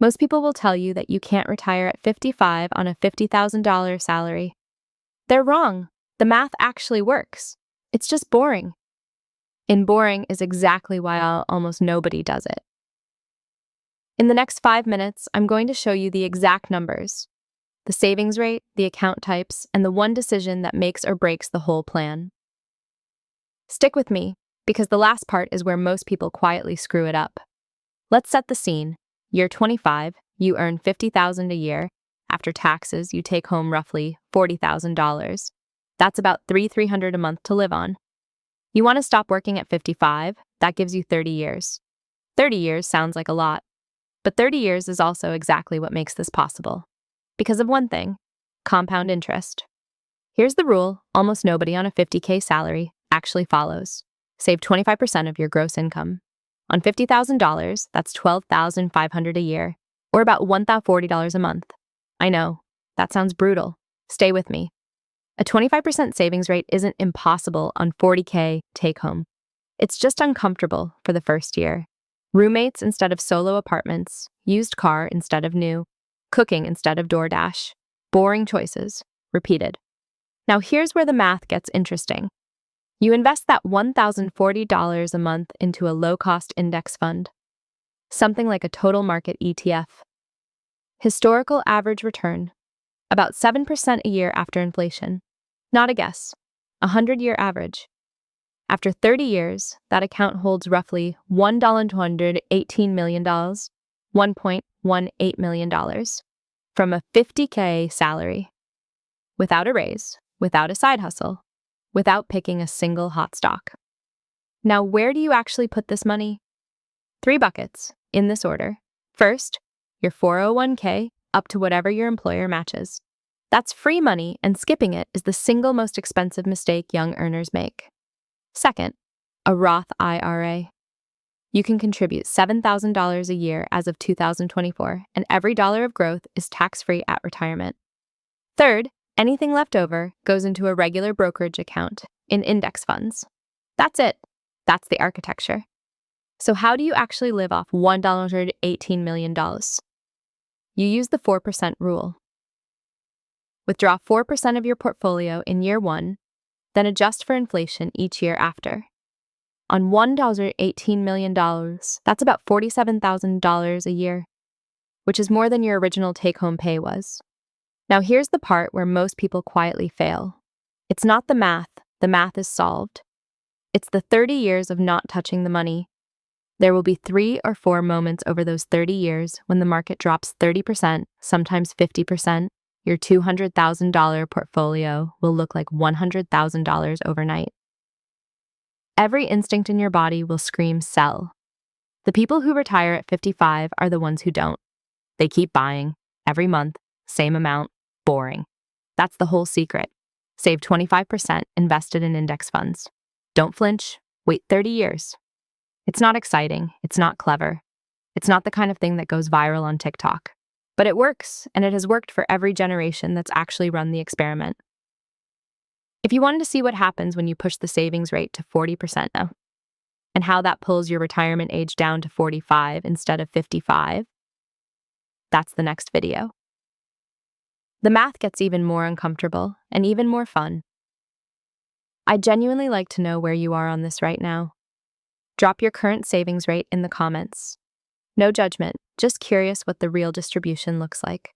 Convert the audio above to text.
Most people will tell you that you can't retire at 55 on a $50,000 salary. They're wrong. The math actually works. It's just boring. And boring is exactly why almost nobody does it. In the next 5 minutes, I'm going to show you the exact numbers, the savings rate, the account types, and the one decision that makes or breaks the whole plan. Stick with me, because the last part is where most people quietly screw it up. Let's set the scene. Year 25, you earn $50,000 a year. After taxes, you take home roughly $40,000. That's about $300 a month to live on. You want to stop working at 55? That gives you 30 years. 30 years sounds like a lot, but 30 years is also exactly what makes this possible. Because of one thing, compound interest. Here's the rule almost nobody on a $50K salary actually follows. Save 25% of your gross income. On $50,000, that's $12,500 a year, or about $1,040 a month. I know, that sounds brutal. Stay with me. A 25% savings rate isn't impossible on $40K take-home. It's just uncomfortable for the first year. Roommates instead of solo apartments, used car instead of new, cooking instead of DoorDash. Boring choices, repeated. Now here's where the math gets interesting. You invest that $1,040 a month into a low-cost index fund, something like a total market ETF. Historical average return, about 7% a year after inflation. Not a guess, a 100-year average. After 30 years, that account holds roughly $1,218 million, $1.18 million, from a $50K salary. Without a raise, without a side hustle, without picking a single hot stock. Now, where do you actually put this money? 3 buckets, in this order. First, your 401k, up to whatever your employer matches. That's free money, and skipping it is the single most expensive mistake young earners make. Second, a Roth IRA. You can contribute $7,000 a year as of 2024, and every dollar of growth is tax-free at retirement. Third, anything left over goes into a regular brokerage account in index funds. That's it. That's the architecture. So how do you actually live off $118 million? You use the 4% rule. Withdraw 4% of your portfolio in year 1, then adjust for inflation each year after. On $118 million, that's about $47,000 a year, which is more than your original take-home pay was. Now here's the part where most people quietly fail. It's not the math is solved. It's the 30 years of not touching the money. There will be 3 or 4 moments over those 30 years when the market drops 30%, sometimes 50%. Your $200,000 portfolio will look like $100,000 overnight. Every instinct in your body will scream sell. The people who retire at 55 are the ones who don't. They keep buying, every month, same amount, boring. That's the whole secret. Save 25% invested in index funds. Don't flinch, wait 30 years. It's not exciting, it's not clever. It's not the kind of thing that goes viral on TikTok. But it works, and it has worked for every generation that's actually run the experiment. If you wanted to see what happens when you push the savings rate to 40% now, and how that pulls your retirement age down to 45 instead of 55, that's the next video. The math gets even more uncomfortable and even more fun. I'd genuinely like to know where you are on this right now. Drop your current savings rate in the comments. No judgment, just curious what the real distribution looks like.